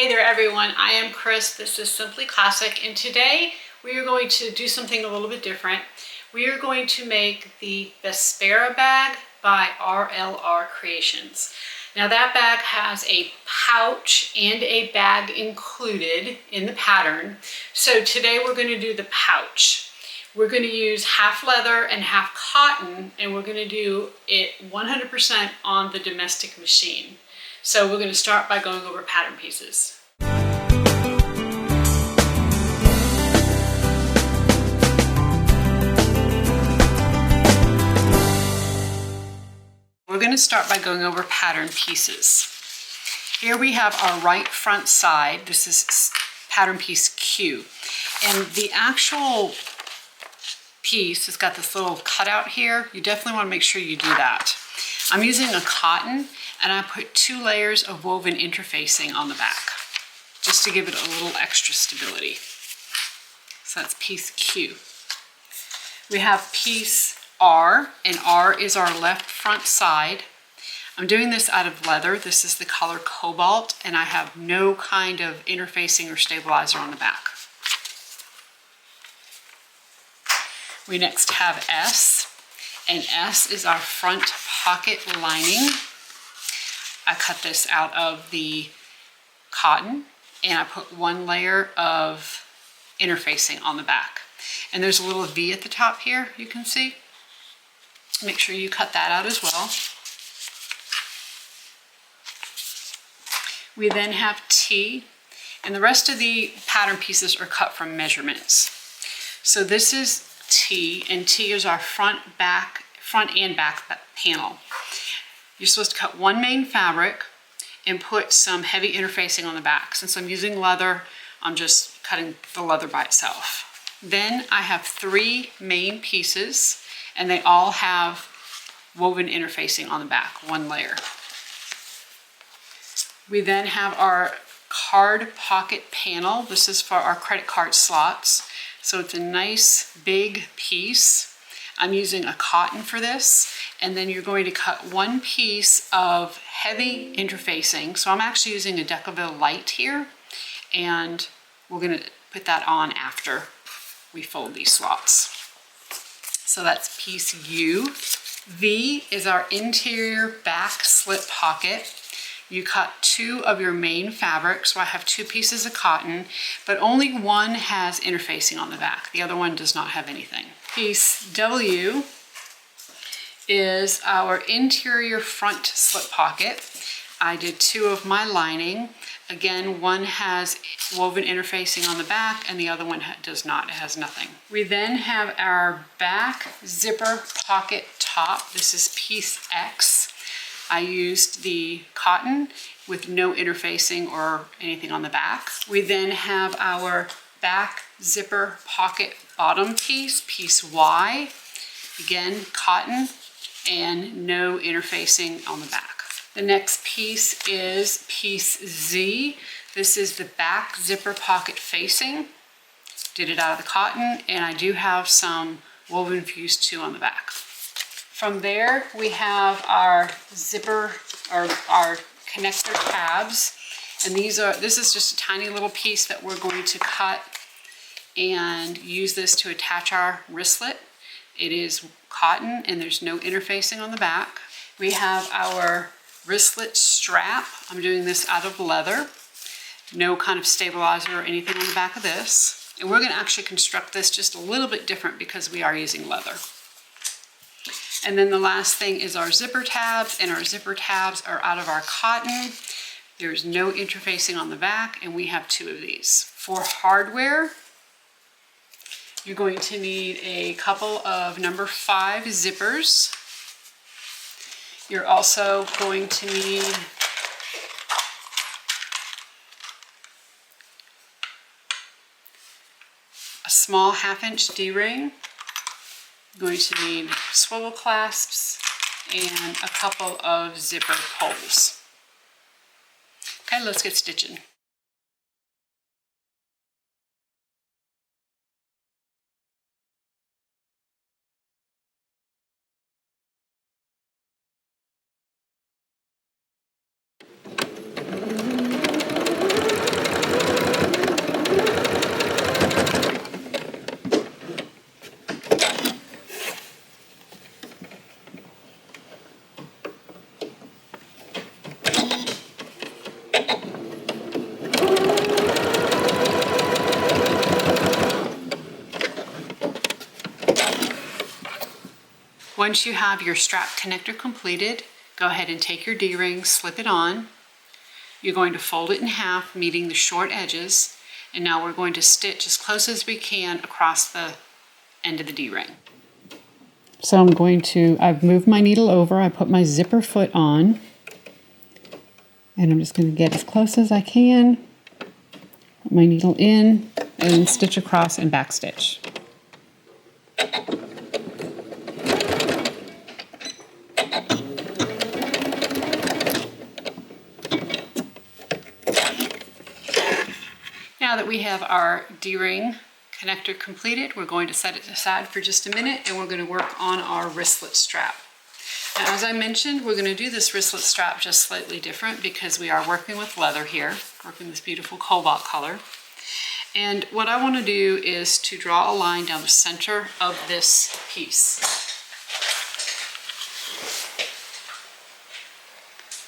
Hey there everyone, I am Chris. This is Simply Classic, and today we are going to do something a little bit different. We are going to make the Vespera bag by RLR Creations. Now that bag has a pouch and a bag included in the pattern. So today we're going to do the pouch. We're going to use half leather and half cotton, and we're going to do it 100% on the domestic machine. So we're going to start by going over pattern pieces. We're going to start by going over pattern pieces. Here we have our right front side. This is pattern piece Q. And the actual piece has got this little cutout here. You definitely want to make sure you do that. I'm using a cotton, and I put 2 layers of woven interfacing on the back, just to give it a little extra stability. So that's piece Q. We have piece R, and R is our left front side. I'm doing this out of leather. This is the color Cobalt, and I have no kind of interfacing or stabilizer on the back. We next have S, and S is our front pocket lining. I cut this out of the cotton, and I put 1 layer of interfacing on the back. And there's a little V at the top here, you can see. Make sure you cut that out as well. We then have T, and the rest of the pattern pieces are cut from measurements. So this is T, and T is our front and back panel. You're supposed to cut 1 main fabric and put some heavy interfacing on the back. Since I'm using leather, I'm just cutting the leather by itself. Then I have 3 main pieces, and they all have woven interfacing on the back, 1 layer. We then have our card pocket panel. This is for our credit card slots. So it's a nice big piece. I'm using a cotton for this, and then you're going to cut 1 piece of heavy interfacing. So I'm actually using a Decaville light here, and we're going to put that on after we fold these slots. So that's piece U. V is our interior back slip pocket. You cut 2 of your main fabrics. So I have 2 pieces of cotton, but only 1 has interfacing on the back. The other one does not have anything. Piece W is our interior front slip pocket. I did 2 of my lining. Again, 1 has woven interfacing on the back, and the other one does not. It has nothing. We then have our back zipper pocket top. This is piece X. I used the cotton with no interfacing or anything on the back. We then have our back zipper pocket bottom piece, piece Y. Again, cotton and no interfacing on the back. The next piece is piece Z. This is the back zipper pocket facing. Did it out of the cotton, and I do have some woven fused 2 on the back. From there, we have our zipper, or our connector tabs. And this is just a tiny little piece that we're going to cut and use this to attach our wristlet. It is cotton, and there's no interfacing on the back. We have our wristlet strap. I'm doing this out of leather. No kind of stabilizer or anything on the back of this. And we're going to actually construct this just a little bit different because we are using leather. And then the last thing is our zipper tabs, and our zipper tabs are out of our cotton. There's no interfacing on the back, and we have 2 of these. For hardware, you're going to need a couple of number 5 zippers. You're also going to need a small 1/2-inch D-ring. You're going to need swivel clasps and a couple of zipper pulls. Okay, let's get stitching. Once you have your strap connector completed, go ahead and take your D-ring, slip it on. You're going to fold it in half, meeting the short edges, and now we're going to stitch as close as we can across the end of the D-ring. So I've moved my needle over, I put my zipper foot on, and I'm just going to get as close as I can, put my needle in, and then stitch across and back stitch. Now that we have our D-ring connector completed, we're going to set it aside for just a minute and we're going to work on our wristlet strap. Now, as I mentioned, we're going to do this wristlet strap just slightly different because we are working with leather here, working this beautiful cobalt color. And what I want to do is to draw a line down the center of this piece.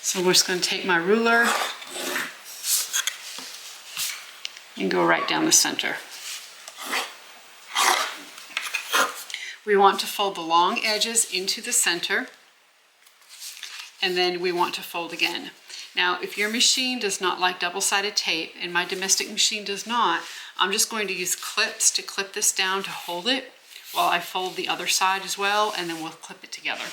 So we're just going to take my ruler and go right down the center. We want to fold the long edges into the center, and then we want to fold again. Now, if your machine does not like double-sided tape, and my domestic machine does not, I'm just going to use clips to clip this down to hold it while I fold the other side as well, and then we'll clip it together.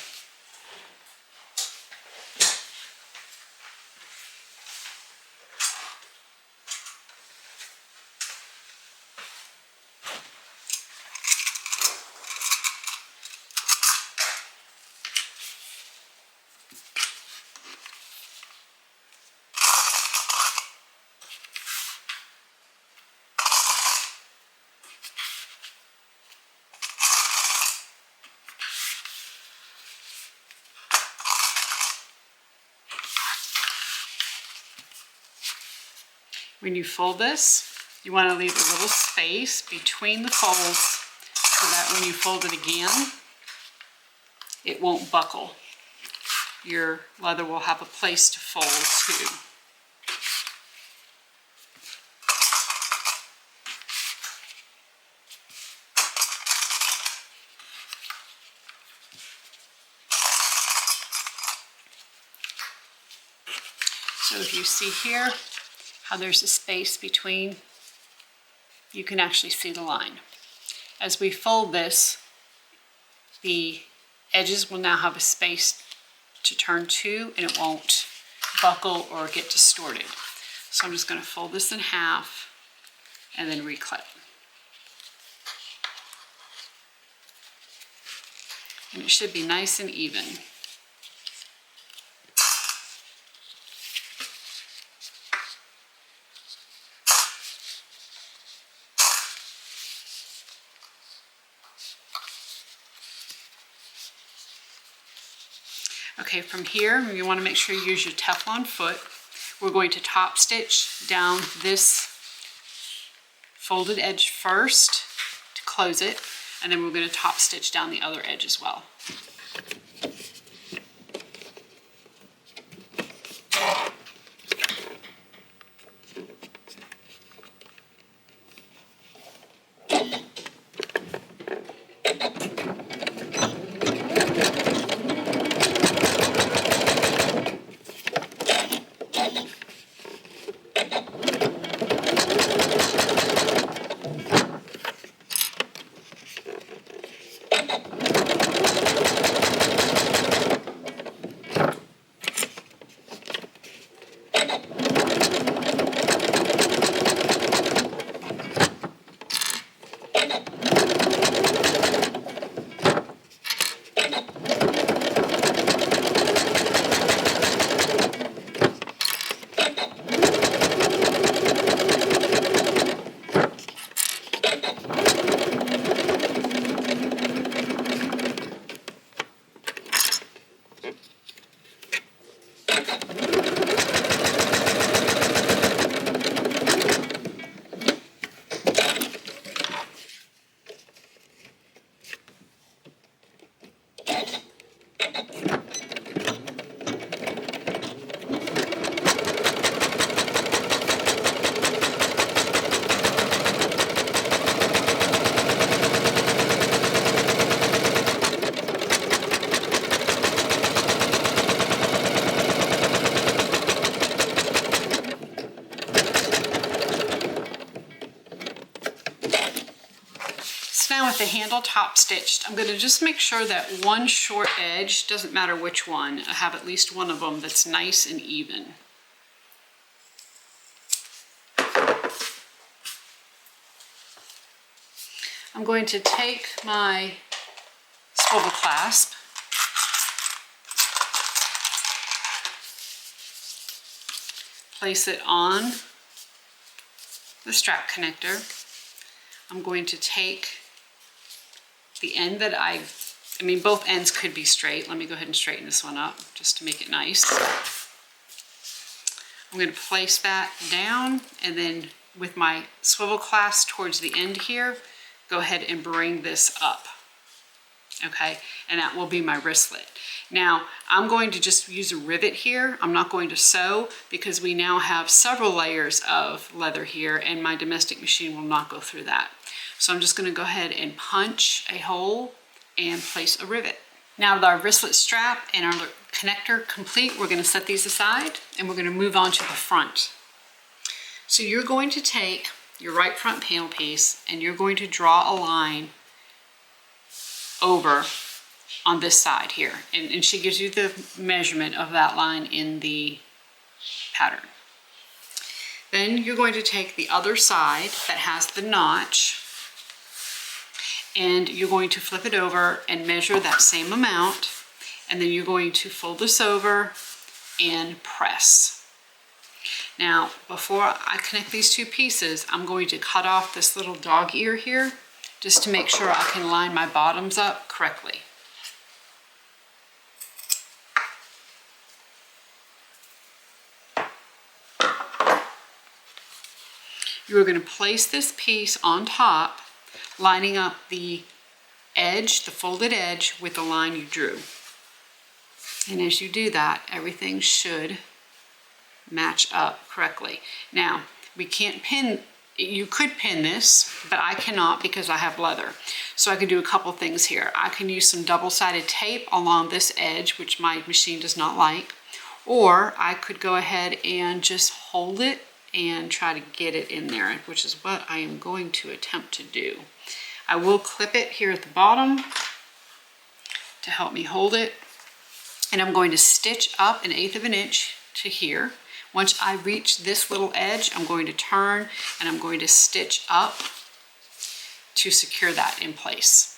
When you fold this, you want to leave a little space between the folds so that when you fold it again, it won't buckle. Your leather will have a place to fold too. So if you see here how there's a space between, you can actually see the line. As we fold this, the edges will now have a space to turn to and it won't buckle or get distorted. So I'm just going to fold this in half and then reclip. And it should be nice and even. Okay, from here, you want to make sure you use your Teflon foot. We're going to top stitch down this folded edge first to close it, and then we're going to top stitch down the other edge as well. So now with the handle top stitched, I'm going to just make sure that one short edge, doesn't matter which one, I have at least one of them that's nice and even. I'm going to take my swivel clasp, place it on the strap connector. I'm going to take the end that I mean both ends could be straight. Let me go ahead and straighten this one up just to make it nice. I'm going to place that down, and then with my swivel clasp towards the end here, go ahead and bring this up. Okay, and that will be my wristlet. Now, I'm going to just use a rivet here. I'm not going to sew because we now have several layers of leather here, and my domestic machine will not go through that. So I'm just going to go ahead and punch a hole and place a rivet. Now with our wristlet strap and our connector complete, we're going to set these aside and we're going to move on to the front. So you're going to take your right front panel piece and you're going to draw a line over on this side here. And she gives you the measurement of that line in the pattern. Then you're going to take the other side that has the notch, and you're going to flip it over and measure that same amount, and then you're going to fold this over and press. Now, before I connect these two pieces, I'm going to cut off this little dog ear here just to make sure I can line my bottoms up correctly. You're going to place this piece on top, lining up the edge, the folded edge, with the line you drew. And as you do that, everything should match up correctly. Now, we can't pin, you could pin this, but I cannot because I have leather. So I can do a couple things here. I can use some double-sided tape along this edge, which my machine does not like, or I could go ahead and just hold it and try to get it in there, which is what I am going to attempt to do. I will clip it here at the bottom to help me hold it, and I'm going to stitch up 1/8 of an inch to here. Once I reach this little edge, I'm going to turn and I'm going to stitch up to secure that in place.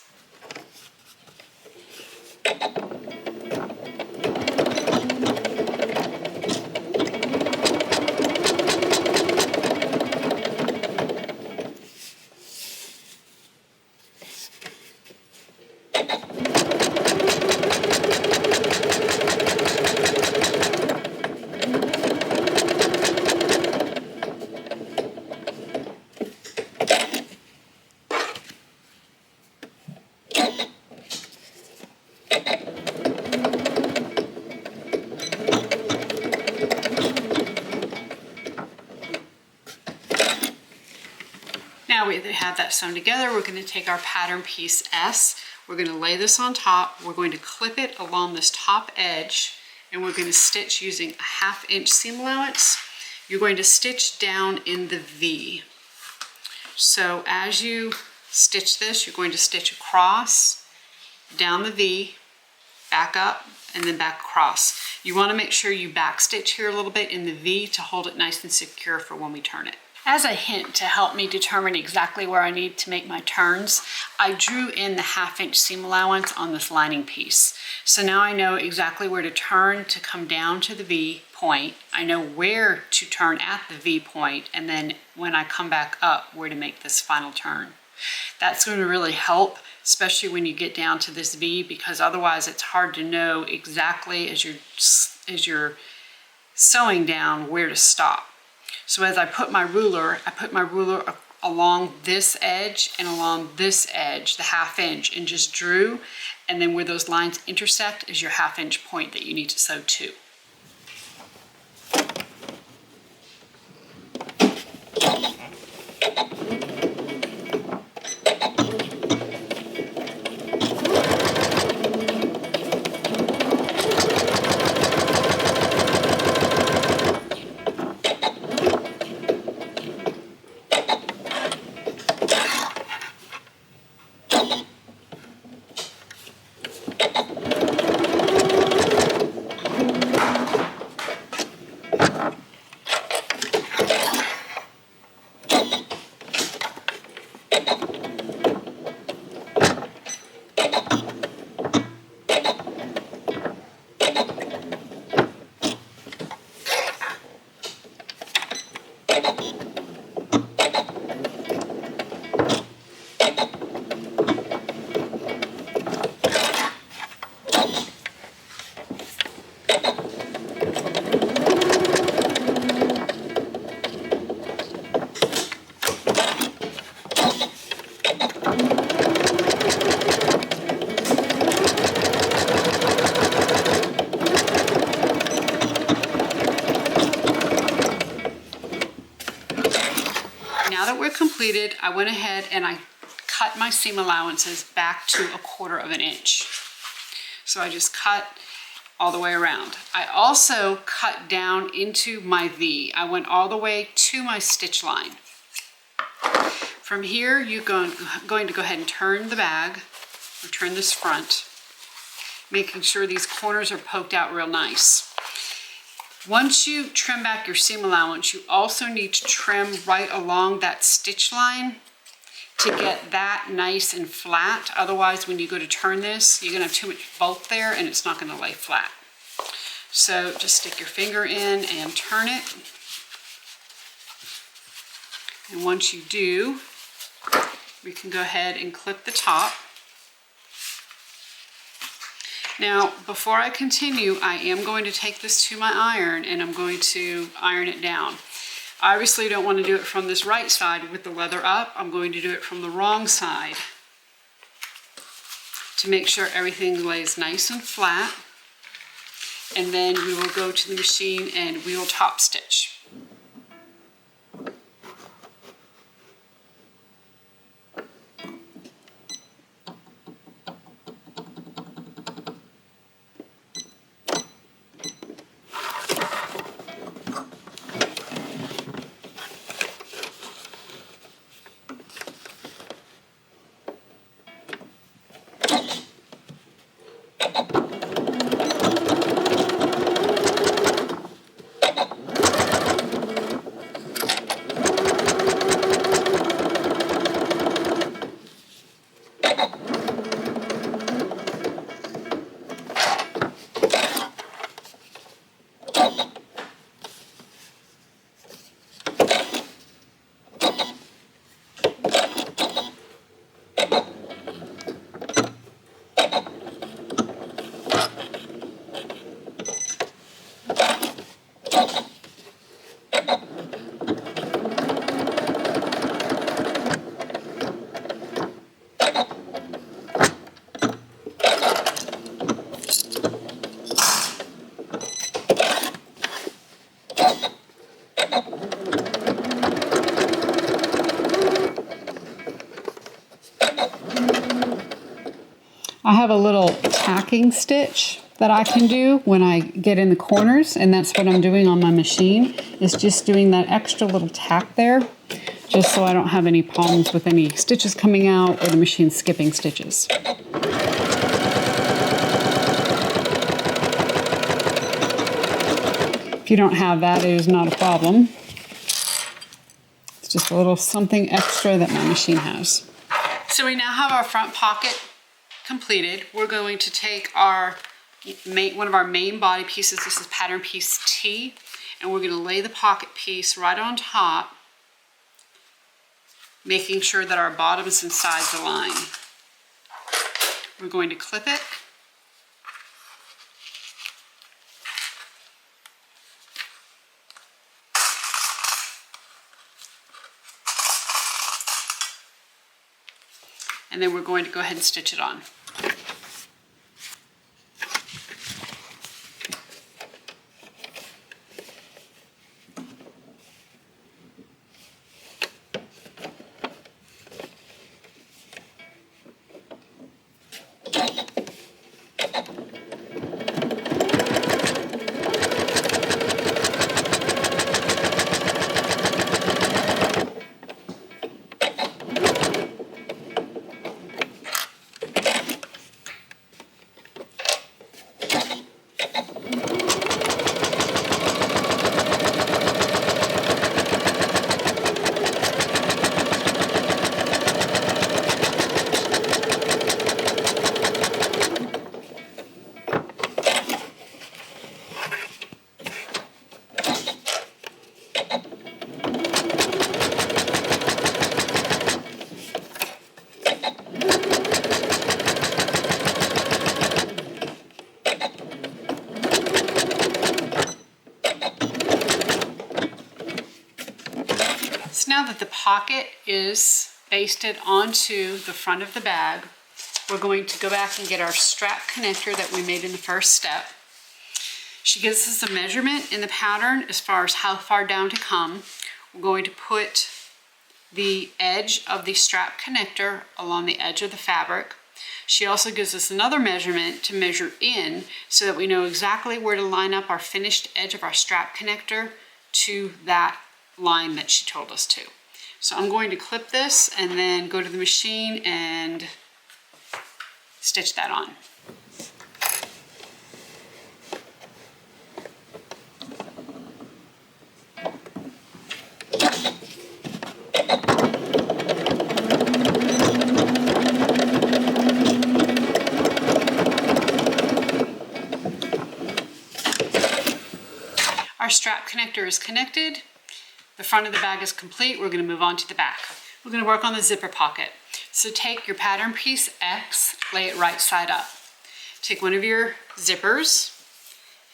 Now we have that sewn together, we're going to take our pattern piece S, we're going to lay this on top, we're going to clip it along this top edge, and we're going to stitch using a 1/2 inch seam allowance. You're going to stitch down in the V. So as you stitch this, you're going to stitch across, down the V, back up, and then back across. You want to make sure you back stitch here a little bit in the V to hold it nice and secure for when we turn it. As a hint to help me determine exactly where I need to make my turns, I drew in the 1/2 inch seam allowance on this lining piece. So now I know exactly where to turn to come down to the V point. I know where to turn at the V point, and then when I come back up, where to make this final turn. That's going to really help, especially when you get down to this V, because otherwise it's hard to know exactly as you're sewing down where to stop. So as I put my ruler along this edge and along this edge, the 1/2 inch, and just drew, and then where those lines intersect is your 1/2 inch point that you need to sew to. now that we're completed, I went ahead and I cut my seam allowances back to 1/4 inch. So I just cut all the way around. I also cut down into my V. I went all the way to my stitch line. From here, you're going to go ahead and turn the bag, or turn this front, making sure these corners are poked out real nice. Once you trim back your seam allowance, you also need to trim right along that stitch line to get that nice and flat. Otherwise, when you go to turn this, you're gonna have too much bulk there and it's not gonna lay flat. So just stick your finger in and turn it. And once you do, we can go ahead and clip the top. Now, before I continue, I am going to take this to my iron and I'm going to iron it down. I obviously don't want to do it from this right side with the leather up. I'm going to do it from the wrong side to make sure everything lays nice and flat. And then we will go to the machine and we will top stitch. I have a little tacking stitch that I can do when I get in the corners, and that's what I'm doing on my machine, is just doing that extra little tack there, just so I don't have any problems with any stitches coming out or the machine skipping stitches. If you don't have that, it is not a problem. It's just a little something extra that my machine has. So we now have our front pocket completed. We're going to take our one of our main body pieces. This is pattern piece T, and we're going to lay the pocket piece right on top, making sure that our bottom is inside the line. We're going to clip it. And then we're going to go ahead and stitch it on. Now that the pocket is basted onto the front of the bag, we're going to go back and get our strap connector that we made in the first step. She gives us a measurement in the pattern as far as how far down to come. We're going to put the edge of the strap connector along the edge of the fabric. She also gives us another measurement to measure in so that we know exactly where to line up our finished edge of our strap connector to that line that she told us to. So I'm going to clip this and then go to the machine and stitch that on. Our strap connector is connected. The front of the bag is complete. We're going to move on to the back. We're going to work on the zipper pocket. So take your pattern piece X, lay it right side up. Take one of your zippers,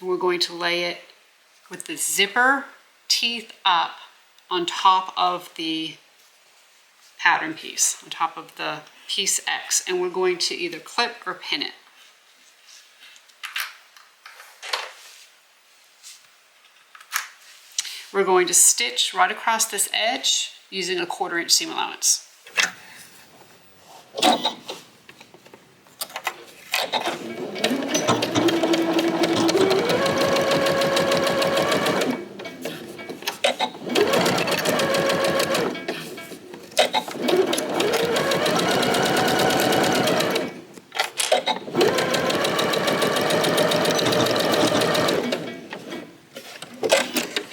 and we're going to lay it with the zipper teeth up on top of the pattern piece, on top of the piece X, and we're going to either clip or pin it. We're going to stitch right across this edge using a 1/4 inch seam allowance.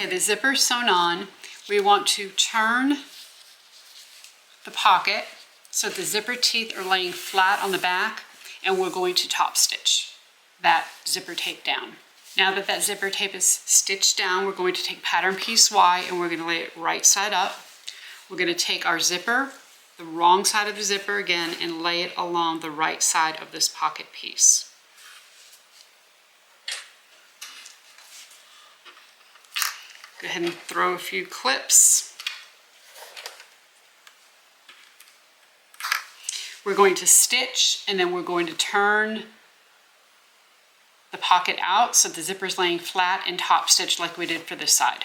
The zipper sewn on, we want to turn the pocket so the zipper teeth are laying flat on the back, and we're going to top stitch that zipper tape down. Now that that zipper tape is stitched down, we're going to take pattern piece Y and we're going to lay it right side up. We're going to take our zipper, the wrong side of the zipper again, and lay it along the right side of this pocket piece. Go ahead and throw a few clips. We're going to stitch, and then we're going to turn the pocket out so the zipper is laying flat, and top stitch like we did for this side.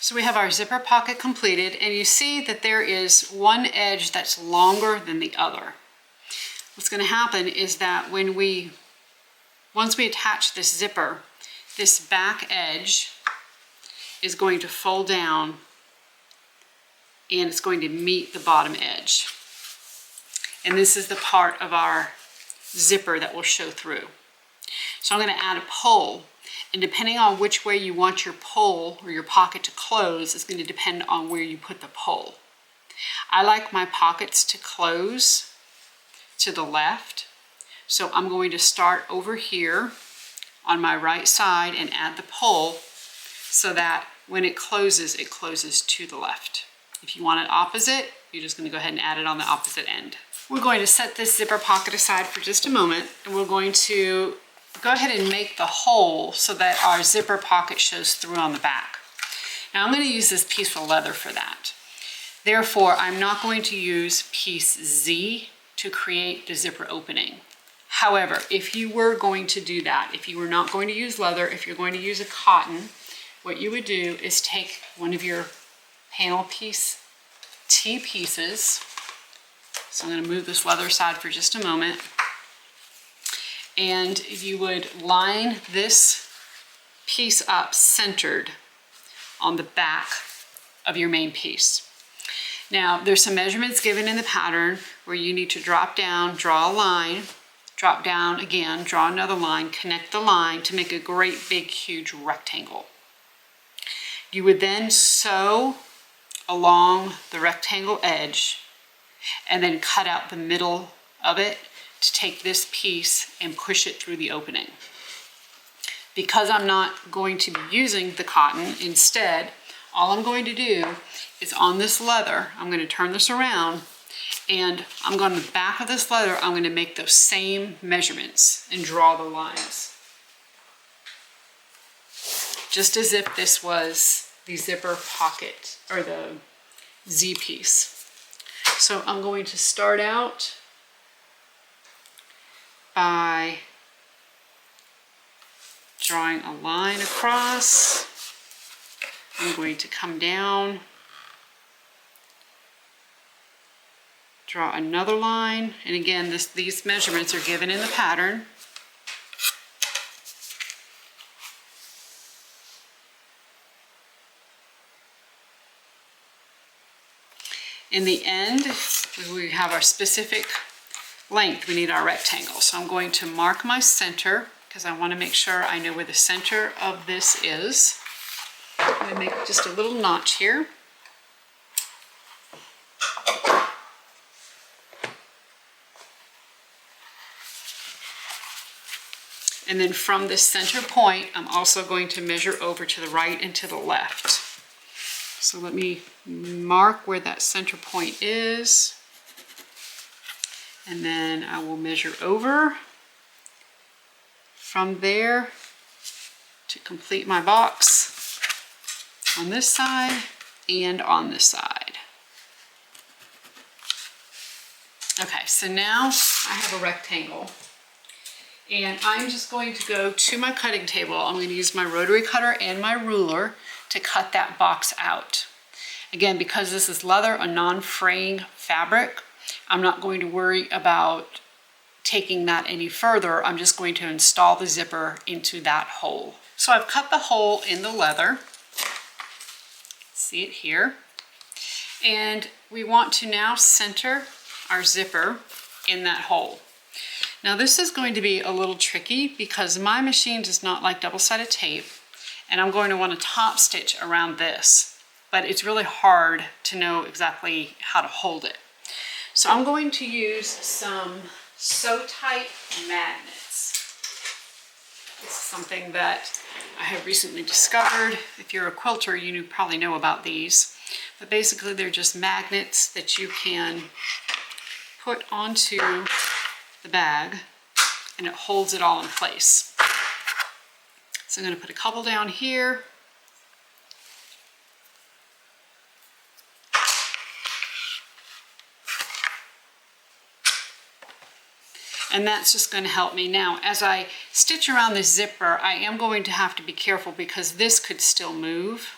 So we have our zipper pocket completed, and you see that there is one edge that's longer than the other. What's going to happen is that once we attach this zipper, this back edge is going to fold down and it's going to meet the bottom edge. And this is the part of our zipper that will show through. So I'm going to add a pole. And depending on which way you want your pole or your pocket to close is going to depend on where you put the pole. I like my pockets to close to the left. So I'm going to start over here on my right side and add the pole so that when it closes to the left. If you want it opposite, you're just going to go ahead and add it on the opposite end. We're going to set this zipper pocket aside for just a moment, and we're going to go ahead and make the hole so that our zipper pocket shows through on the back. Now I'm going to use this piece of leather for that. Therefore, I'm not going to use piece Z to create the zipper opening. However, if you were going to do that, if you were not going to use leather, if you're going to use a cotton, what you would do is take one of your panel piece T pieces. So I'm going to move this leather aside for just a moment. And you would line this piece up centered on the back of your main piece. Now, there's some measurements given in the pattern where you need to drop down, draw a line, drop down again, draw another line, connect the line to make a great big huge rectangle. You would then sew along the rectangle edge and then cut out the middle of it to take this piece and push it through the opening. Because I'm not going to be using the cotton, instead, all I'm going to do is on this leather, I'm going to turn this around, and I'm going to the back of this leather, I'm going to make those same measurements and draw the lines. Just as if this was the zipper pocket or the Z piece. So I'm going to start out by drawing a line across. I'm going to come down, draw another line, and again, these measurements are given in the pattern. In the end, we have our specific length. We need our rectangle. So I'm going to mark my center because I want to make sure I know where the center of this is. I'm going to make just a little notch here. And then from this center point, I'm also going to measure over to the right and to the left. So let me mark where that center point is. And then I will measure over from there to complete my box on this side and on this side. Okay, so now I have a rectangle. And I'm just going to go to my cutting table. I'm going to use my rotary cutter and my ruler to cut that box out. Again, because this is leather, a non-fraying fabric, I'm not going to worry about taking that any further. I'm just going to install the zipper into that hole. So I've cut the hole in the leather. See it here. And we want to now center our zipper in that hole. Now this is going to be a little tricky because my machine does not like double-sided tape, and I'm going to want to top stitch around this, but it's really hard to know exactly how to hold it. So I'm going to use some sew-tight magnets. This is something that I have recently discovered. If you're a quilter, you probably know about these, but basically they're just magnets that you can put onto the bag and it holds it all in place. So I'm going to put a couple down here. And that's just going to help me. Now, as I stitch around this zipper, I am going to have to be careful because this could still move.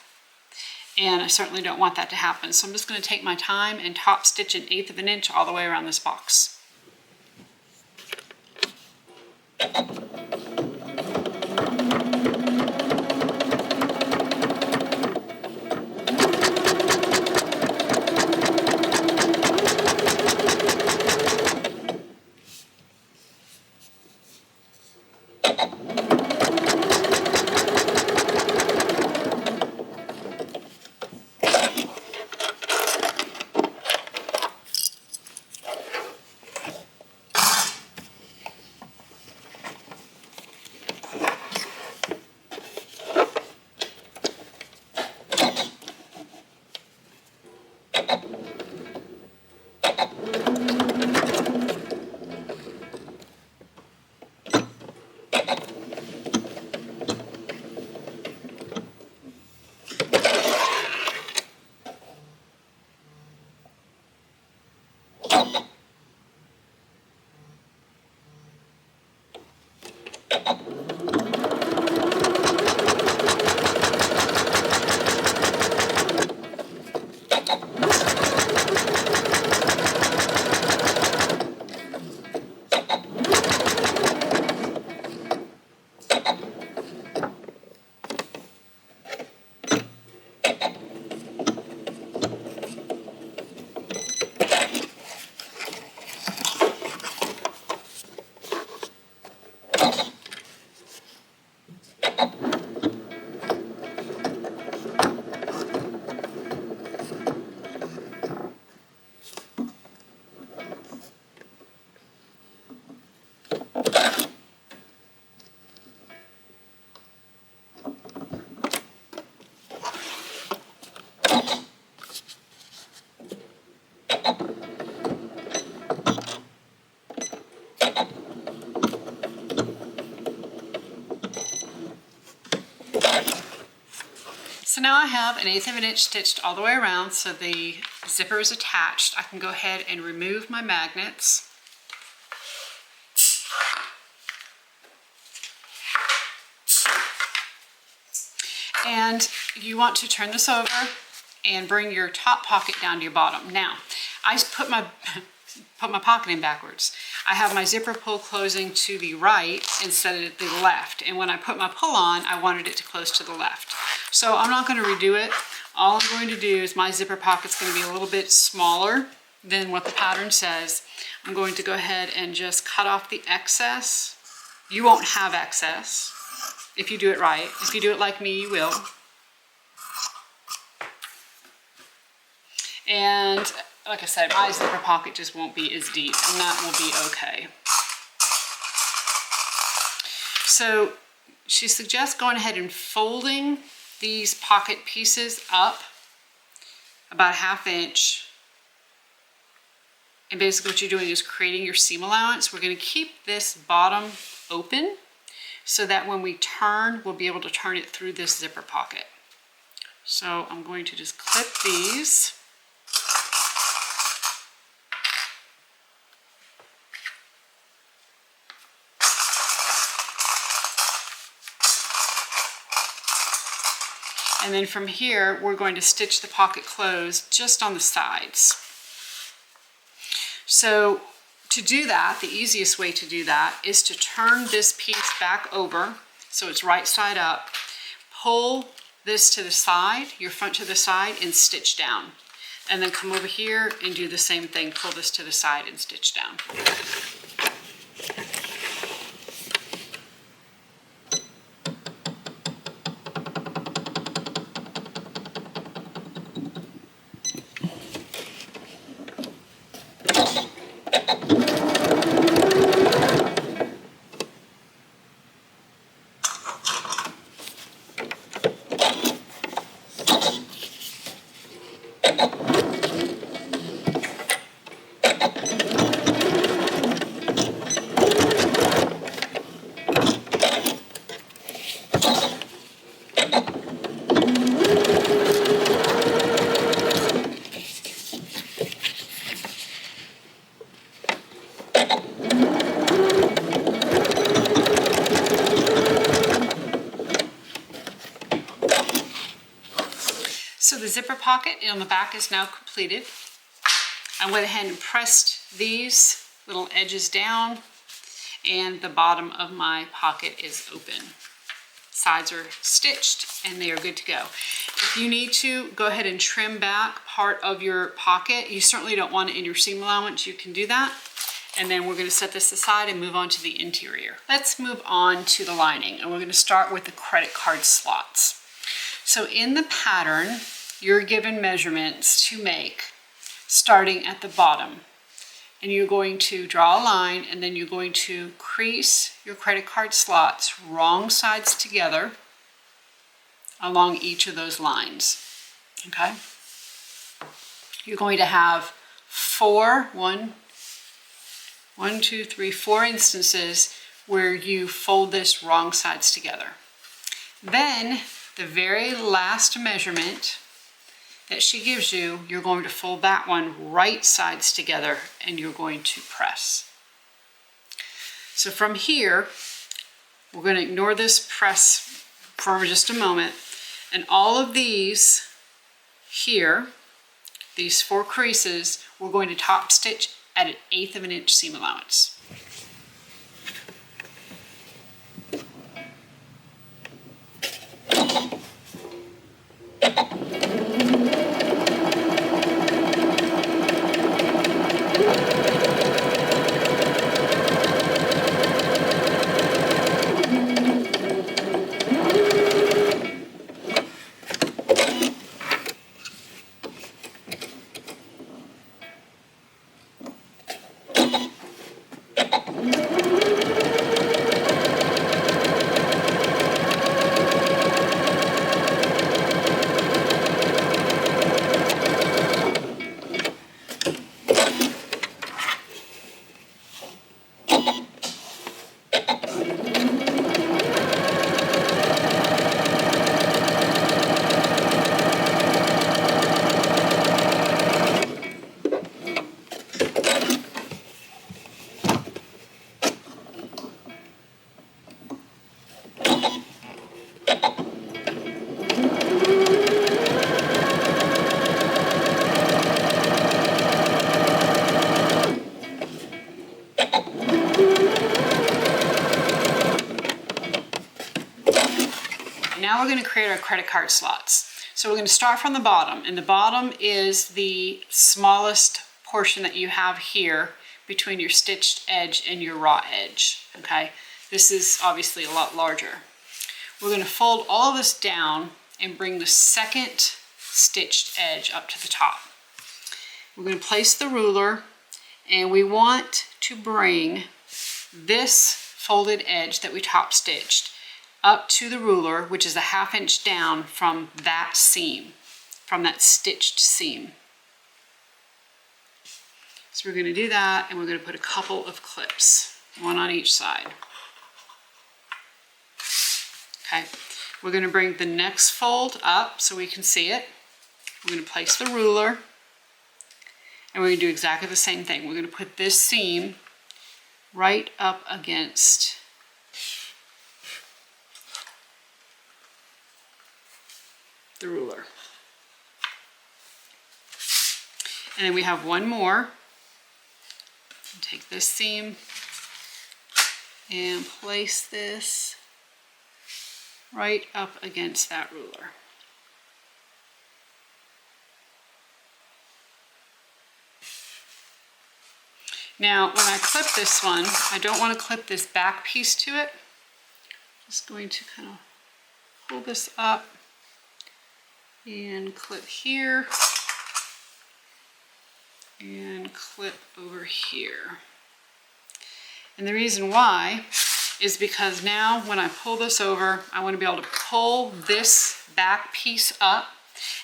And I certainly don't want that to happen. So I'm just going to take my time and top stitch 1/8 of an inch all the way around this box. So now I have an 1/8 of an inch stitched all the way around, so the zipper is attached. I can go ahead and remove my magnets. And you want to turn this over and bring your top pocket down to your bottom. Now, I put my pocket in backwards. I have my zipper pull closing to the right instead of the left. And when I put my pull on, I wanted it to close to the left. So I'm not going to redo it. All I'm going to do is my zipper pocket's going to be a little bit smaller than what the pattern says. I'm going to go ahead and just cut off the excess. You won't have excess if you do it right. If you do it like me, you will. And like I said, my zipper pocket just won't be as deep, and that will be okay. So she suggests going ahead and folding these pocket pieces up about 1/2 inch. And basically what you're doing is creating your seam allowance. We're going to keep this bottom open so that when we turn, we'll be able to turn it through this zipper pocket. So I'm going to just clip these. And then from here, we're going to stitch the pocket closed just on the sides. So to do that, the easiest way to do that is to turn this piece back over so it's right side up, pull this to the side, your front to the side, and stitch down. And then come over here and do the same thing, pull this to the side and stitch down. So the zipper pocket on the back is now completed. I went ahead and pressed these little edges down, and the bottom of my pocket is open. Sides are stitched and they are good to go. If you need to, go ahead and trim back part of your pocket. You certainly don't want it in your seam allowance. You can do that. And then we're going to set this aside and move on to the interior. Let's move on to the lining, and we're going to start with the credit card slots. So in the pattern, you're given measurements to make starting at the bottom. And you're going to draw a line, and then you're going to crease your credit card slots wrong sides together along each of those lines, okay? You're going to have four instances where you fold this wrong sides together. Then the very last measurement that she gives you, you're going to fold that one right sides together and you're going to press. So from here, we're going to ignore this press for just a moment, and all of these here, these 4 creases, we're going to top stitch at 1/8 of an inch seam allowance. we're going to create our credit card slots. So we're going to start from the bottom, and the bottom is the smallest portion that you have here between your stitched edge and your raw edge, okay? This is obviously a lot larger. We're going to fold all of this down and bring the second stitched edge up to the top. We're going to place the ruler, and we want to bring this folded edge that we top stitched up to the ruler, which is a 1/2 inch down from that seam, from that stitched seam. So we're going to do that, and we're going to put a couple of clips, one on each side. Okay, we're going to bring the next fold up so we can see it. We're going to place the ruler, and we're going to do exactly the same thing. We're going to put this seam right up against the ruler. And then we have one more. Take this seam and place this right up against that ruler. Now, when I clip this one, I don't want to clip this back piece to it. Just going to kind of pull this up and clip here and clip over here. And the reason why is because now when I pull this over, I want to be able to pull this back piece up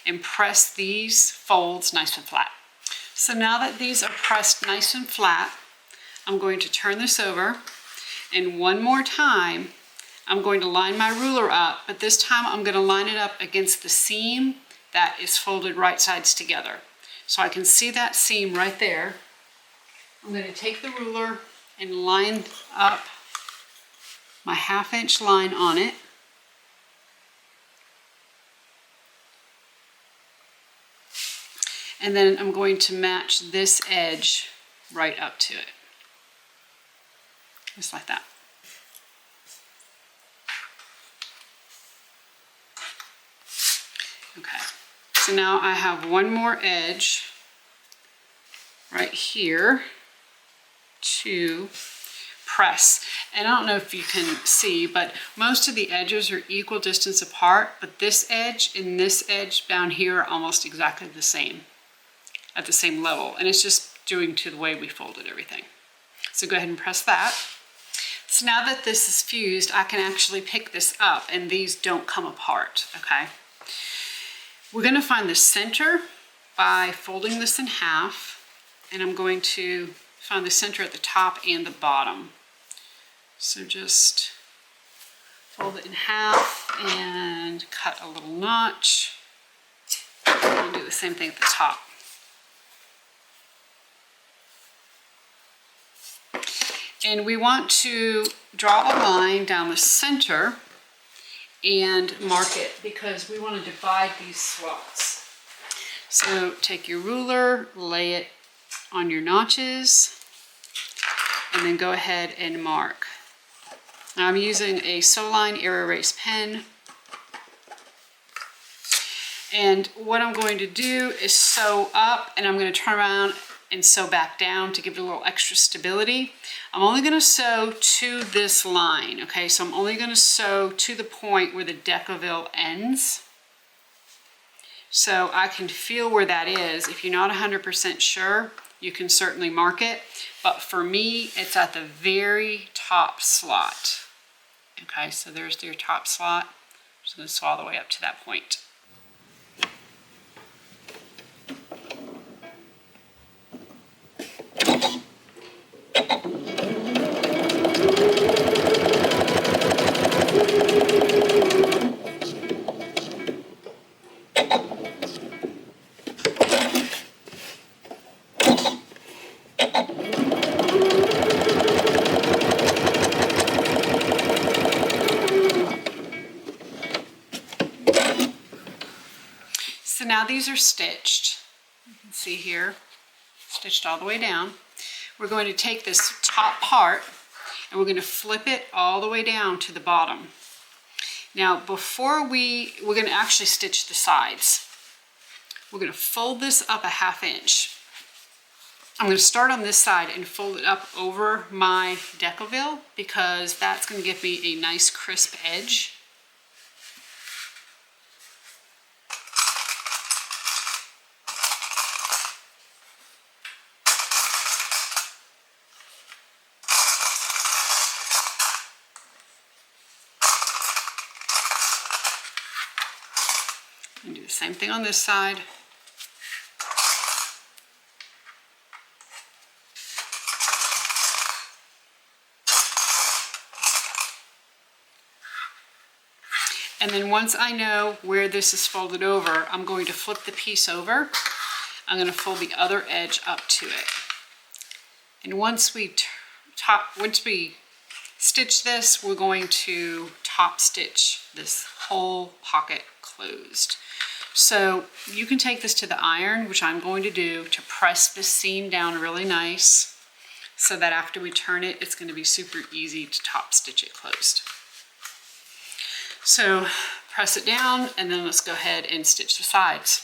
and press these folds nice and flat. So now that these are pressed nice and flat, I'm going to turn this over, and one more time I'm going to line my ruler up, but this time I'm going to line it up against the seam that is folded right sides together. So I can see that seam right there. I'm going to take the ruler and line up my 1/2 inch line on it. And then I'm going to match this edge right up to it. Just like that. Okay, so now I have one more edge right here to press. And I don't know if you can see, but most of the edges are equal distance apart, but this edge and this edge down here are almost exactly the same, at the same level. And it's just due to the way we folded everything. So go ahead and press that. So now that this is fused, I can actually pick this up and these don't come apart, okay? We're going to find the center by folding this in half, and I'm going to find the center at the top and the bottom. So just fold it in half and cut a little notch, and do the same thing at the top. And we want to draw a line down the center and mark it because we want to divide these slots. So take your ruler, lay it on your notches, and then go ahead and mark. Now I'm using a Soline Air Erase pen. And what I'm going to do is sew up, and I'm going to turn around and sew back down to give it a little extra stability. I'm only going to sew to this line, okay? So I'm only going to sew to the point where the Decoville ends. So I can feel where that is. If you're not 100% sure, you can certainly mark it. But for me, it's at the very top slot. Okay, so there's your top slot. I'm just going to sew all the way up to that point. So now these are stitched. You can see here, stitched all the way down. We're going to take this top part and we're going to flip it all the way down to the bottom. Now before we're going to actually stitch the sides, we're going to fold this up a 1/2 inch. I'm going to start on this side and fold it up over my decouville because that's going to give me a nice crisp edge. And do the same thing on this side. And then once I know where this is folded over, I'm going to flip the piece over. I'm going to fold the other edge up to it. And once we stitch this, we're going to top stitch this whole pocket closed. So you can take this to the iron, which I'm going to do, to press this seam down really nice so that after we turn it, it's going to be super easy to top stitch it closed. So press it down and then let's go ahead and stitch the sides.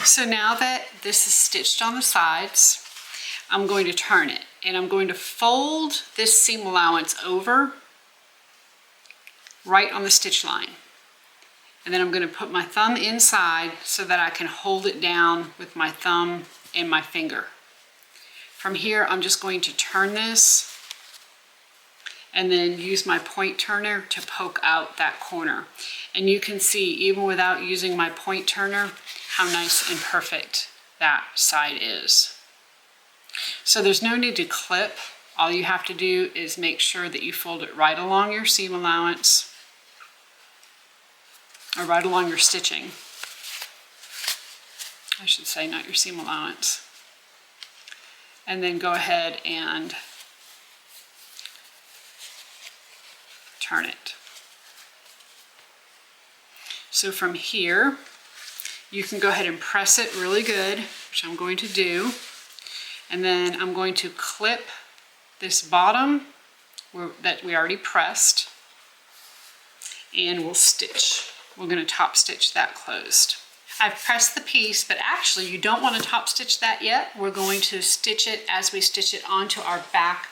So now that this is stitched on the sides, I'm going to turn it and I'm going to fold this seam allowance over right on the stitch line. And then I'm going to put my thumb inside so that I can hold it down with my thumb and my finger. From here, I'm just going to turn this and then use my point turner to poke out that corner. And you can see, even without using my point turner, how nice and perfect that side is. So there's no need to clip. All you have to do is make sure that you fold it right along your seam allowance, or right along your stitching. I should say, not your seam allowance. And then go ahead and turn it. So from here, you can go ahead and press it really good, which I'm going to do. And then I'm going to clip this bottom that we already pressed, and we'll stitch. We're going to top stitch that closed. I've pressed the piece, but actually you don't want to top stitch that yet. We're going to stitch it as we stitch it onto our back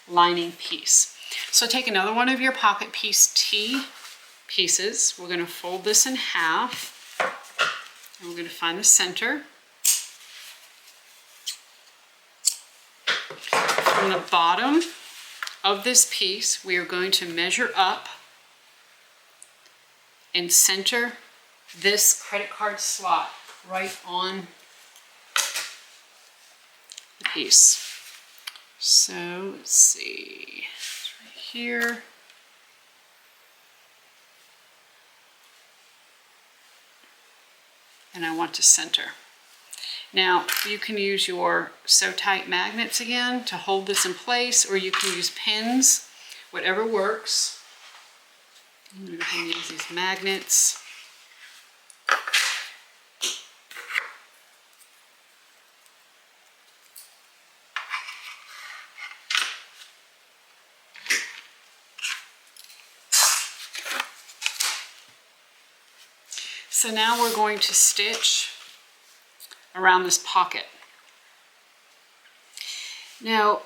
lining piece. So take another one of your pocket piece T pieces. We're going to fold this in half. And we're going to find the center. From the bottom of this piece, we are going to measure up and center this credit card slot right on the piece. So let's see, it's right here. And I want to center. Now you can use your Sew Tight magnets again to hold this in place, or you can use pins, whatever works. I'm going to go ahead and use these magnets. So now we're going to stitch around this pocket. Now,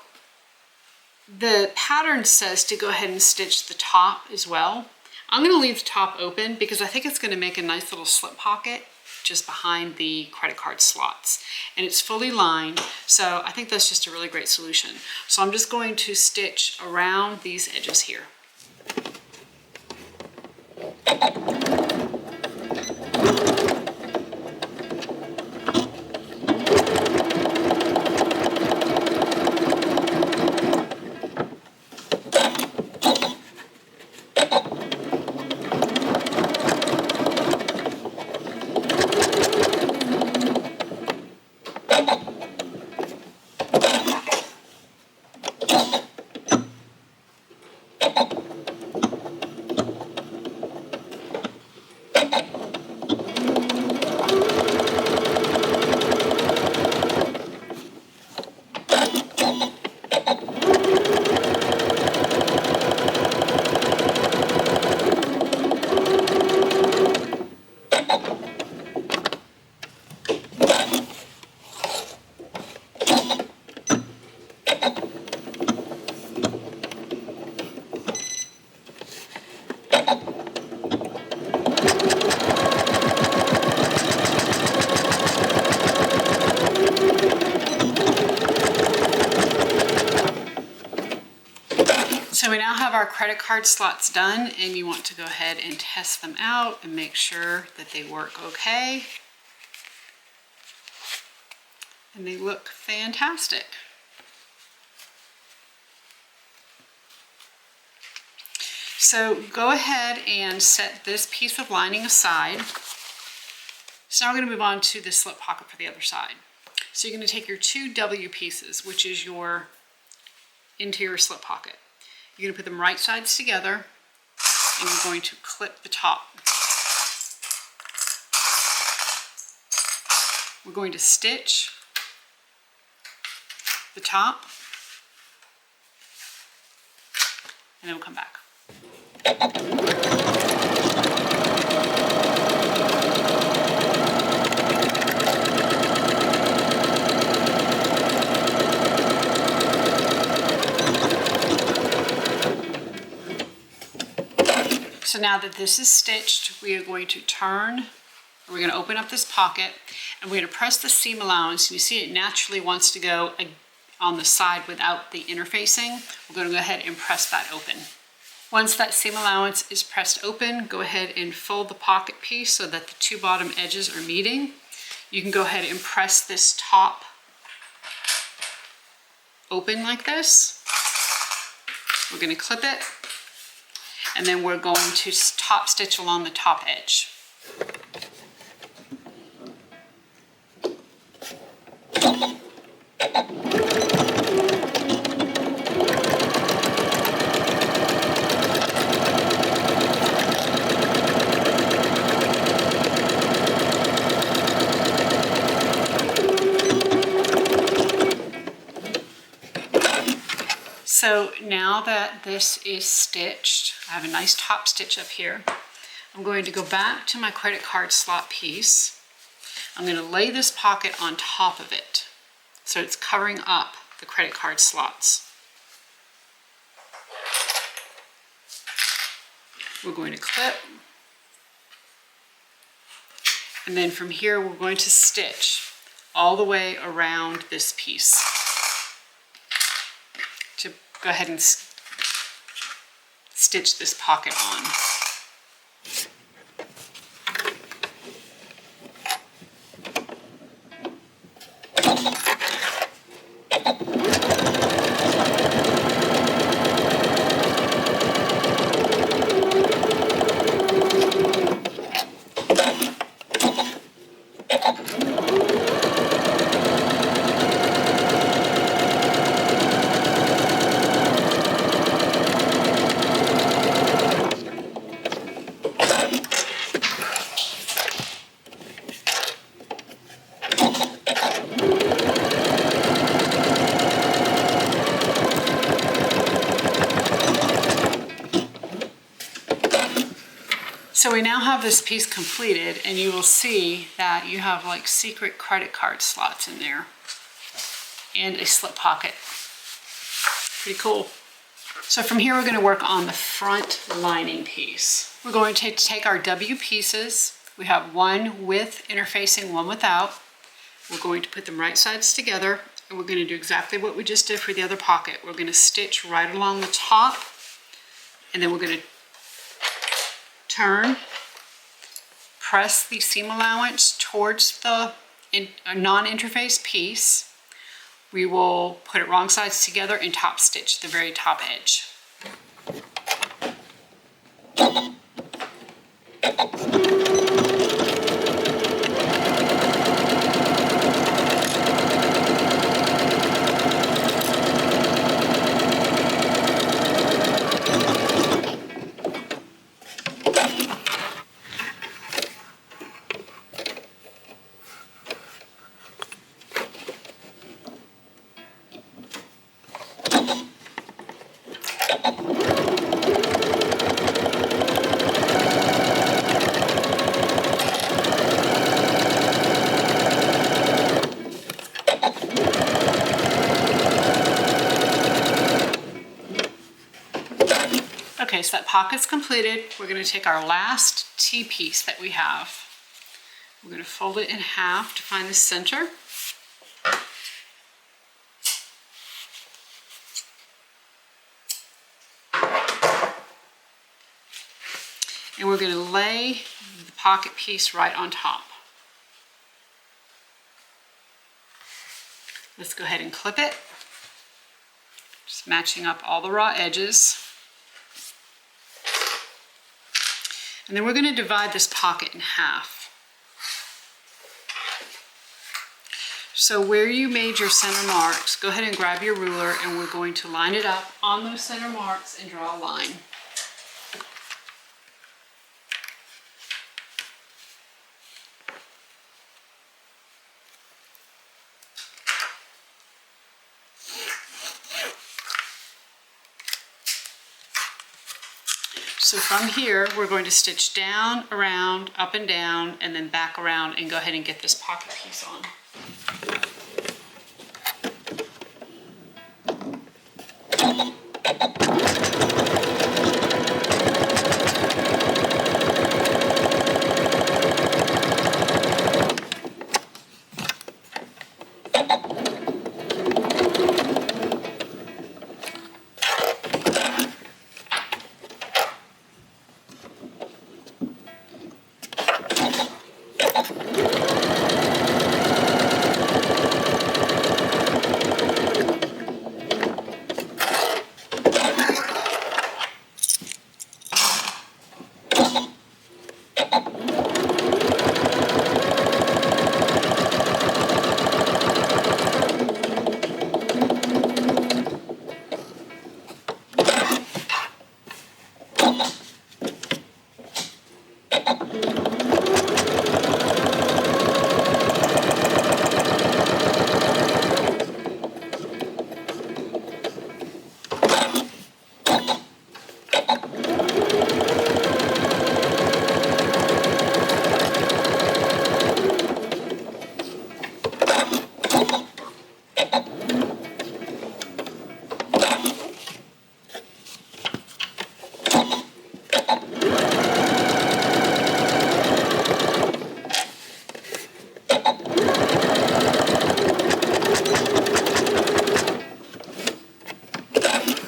the pattern says to go ahead and stitch the top as well. I'm going to leave the top open because I think it's going to make a nice little slip pocket. just behind the credit card slots. And it's fully lined, so I think that's just a really great solution. So I'm just going to stitch around these edges here. So we now have our credit card slots done, and you want to go ahead and test them out and make sure that they work okay. And they look fantastic. So go ahead and set this piece of lining aside. So now we're going to move on to the slip pocket for the other side. So you're going to take your 2 W pieces, which is your interior slip pocket. You're going to put them right sides together, and you're going to clip the top. We're going to stitch the top, and then we'll come back. So now that this is stitched, we are going to turn, we're going to open up this pocket, and we're going to press the seam allowance. You see it naturally wants to go on the side without the interfacing. We're going to go ahead and press that open. Once that seam allowance is pressed open, go ahead and fold the pocket piece so that the 2 bottom edges are meeting. You can go ahead and press this top open like this. We're going to clip it, and then we're going to top stitch along the top edge. So now that this is stitched, I have a nice top stitch up here. I'm going to go back to my credit card slot piece. I'm going to lay this pocket on top of it, so it's covering up the credit card slots. We're going to clip, and then from here we're going to stitch all the way around this piece to go ahead and stitch this pocket on. So we now have this piece completed, and you will see that you have like secret credit card slots in there and a slip pocket. Pretty cool. So from here we're going to work on the front lining piece. We're going to take our W pieces, We have one with interfacing, one without. We're going to put them right sides together, and we're going to do exactly what we just did for the other pocket. We're going to stitch right along the top, and then we're going to turn, press the seam allowance towards the non-interface piece. We will put it wrong sides together and top stitch the very top edge. Okay, so that pocket's completed. We're going to take our last T-piece that we have. We're going to fold it in half to find the center. And we're going to lay the pocket piece right on top. Let's go ahead and clip it. Just matching up all the raw edges. And then we're going to divide this pocket in half. So where you made your center marks, go ahead and grab your ruler, and we're going to line it up on those center marks and draw a line. So from here, we're going to stitch down, around, up and down, and then back around, and go ahead and get this pocket piece on.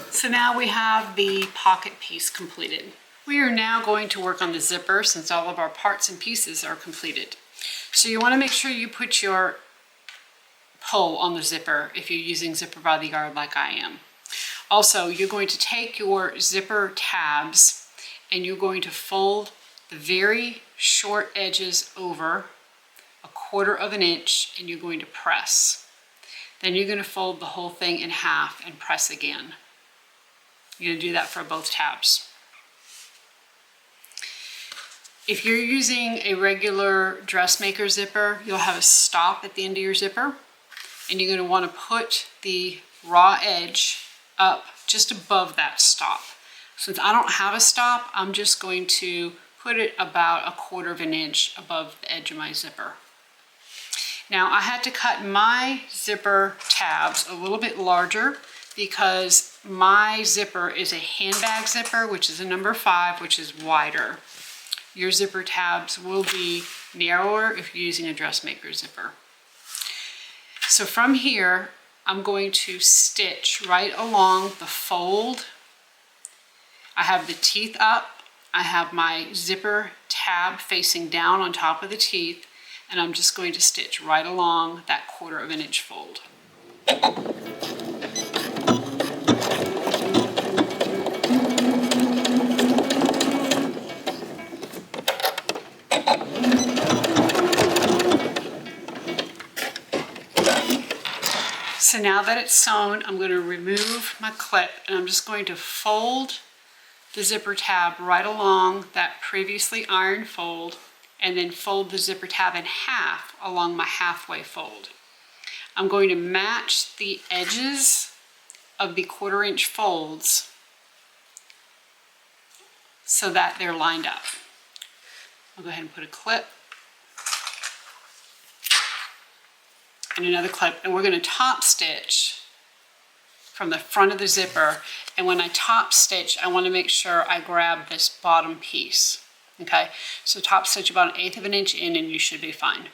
So now we have the pocket piece completed. We are now going to work on the zipper since all of our parts and pieces are completed. So you want to make sure you put your pull on the zipper if you're using zipper by the yard like I am. Also, you're going to take your zipper tabs and you're going to fold the very short edges over 1/4 inch and you're going to press. Then you're going to fold the whole thing in half and press again. You're going to do that for both tabs. If you're using a regular dressmaker zipper, you'll have a stop at the end of your zipper, and you're going to want to put the raw edge up just above that stop. Since I don't have a stop, I'm just going to put it about 1/4 inch above the edge of my zipper. Now I had to cut my zipper tabs a little bit larger because my zipper is a handbag zipper, which is a number 5, which is wider. your zipper tabs will be narrower if you're using a dressmaker zipper. So from here, I'm going to stitch right along the fold. I have the teeth up. I have my zipper tab facing down on top of the teeth, and I'm just going to stitch right along that 1/4 of an inch fold. So now that it's sewn, I'm going to remove my clip, and I'm just going to fold the zipper tab right along that previously ironed fold, and then fold the zipper tab in half along my halfway fold. I'm going to match the edges of the 1/4 inch folds so that they're lined up. I'll go ahead and put a clip and another clip, and we're going to top stitch from the front of the zipper. And when I top stitch, I want to make sure I grab this bottom piece. Okay, so top stitch about 1/8 of an inch in, and you should be fine.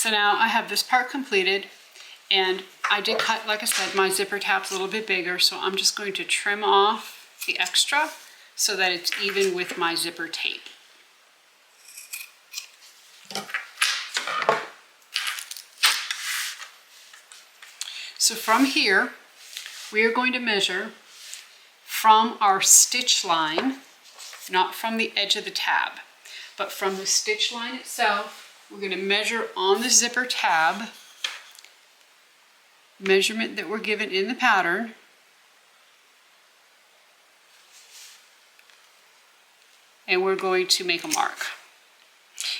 So now I have this part completed, and I did cut, like I said, my zipper tabs a little bit bigger, so I'm just going to trim off the extra so that it's even with my zipper tape. So from here, we are going to measure from our stitch line, not from the edge of the tab, but from the stitch line itself. We're going to measure on the zipper tab, measurement that we're given in the pattern. And we're going to make a mark.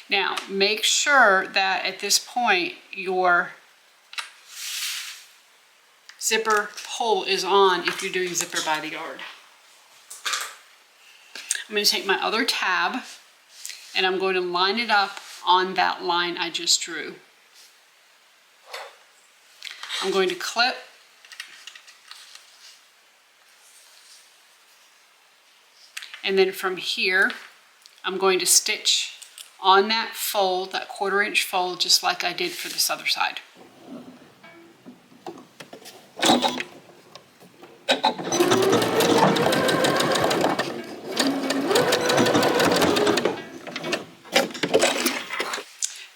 Now, make sure that at this point your zipper pull is on if you're doing zipper by the yard. I'm going to take my other tab and I'm going to line it up on that line I just drew. I'm going to clip and then from here I'm going to stitch on that fold, that 1/4 inch fold, just like I did for this other side.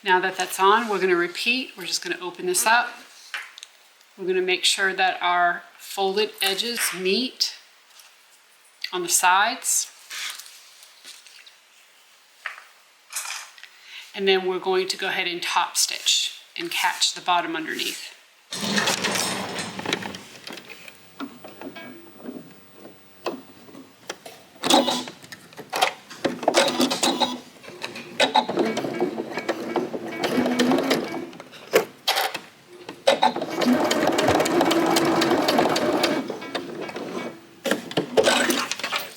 Now that that's on, we're going to repeat. We're just going to open this up. We're going to make sure that our folded edges meet on the sides. And then we're going to go ahead and top stitch and catch the bottom underneath.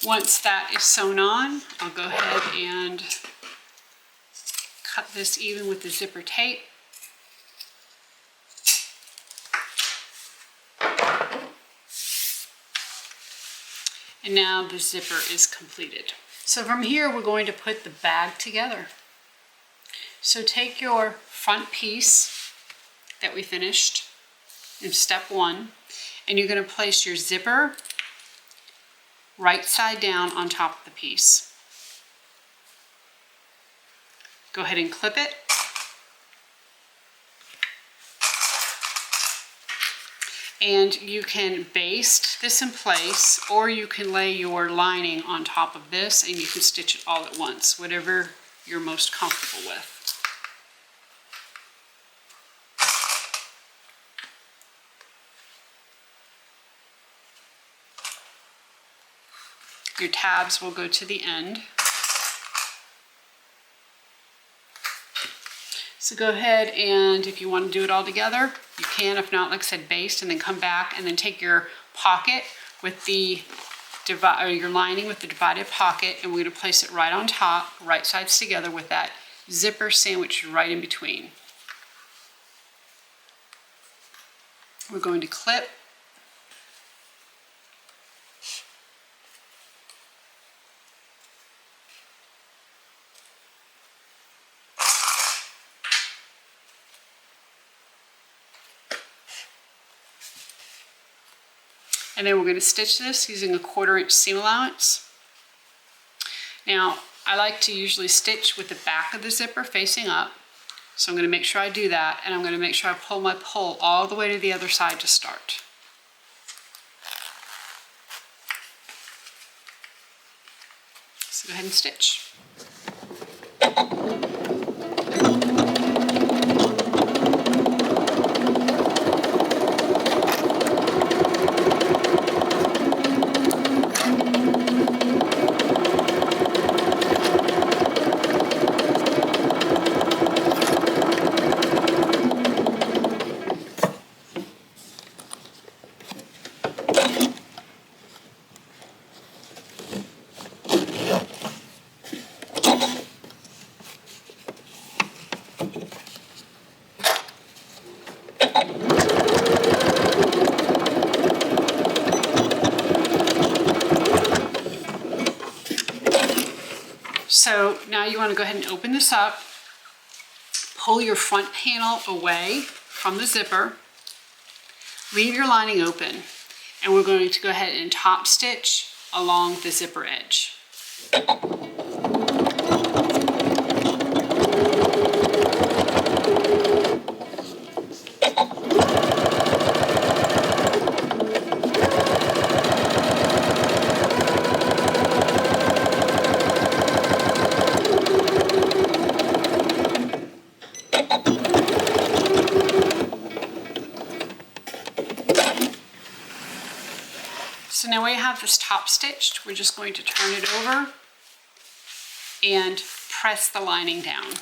Once that is sewn on, I'll go ahead and cut this even with the zipper tape. And now the zipper is completed. So from here, we're going to put the bag together. So take your front piece that we finished in step 1, and you're going to place your zipper right side down on top of the piece. Go ahead and clip it. And you can baste this in place, or you can lay your lining on top of this and you can stitch it all at once, whatever you're most comfortable with. Your tabs will go to the end. So go ahead, and if you want to do it all together, you can. If not, like I said, baste and then come back and then take your pocket with the your lining with the divided pocket, and we're going to place it right on top, right sides together, with that zipper sandwiched right in between. We're going to clip. And then we're going to stitch this using a 1/4 inch seam allowance. Now, I like to usually stitch with the back of the zipper facing up. So I'm going to make sure I do that, and I'm going to make sure I pull my pole all the way to the other side to start. So go ahead and stitch. So now you want to go ahead and open this up, pull your front panel away from the zipper, leave your lining open, and we're going to go ahead and top stitch along the zipper edge. So now we have this top stitched, we're just going to turn it over and press the lining down.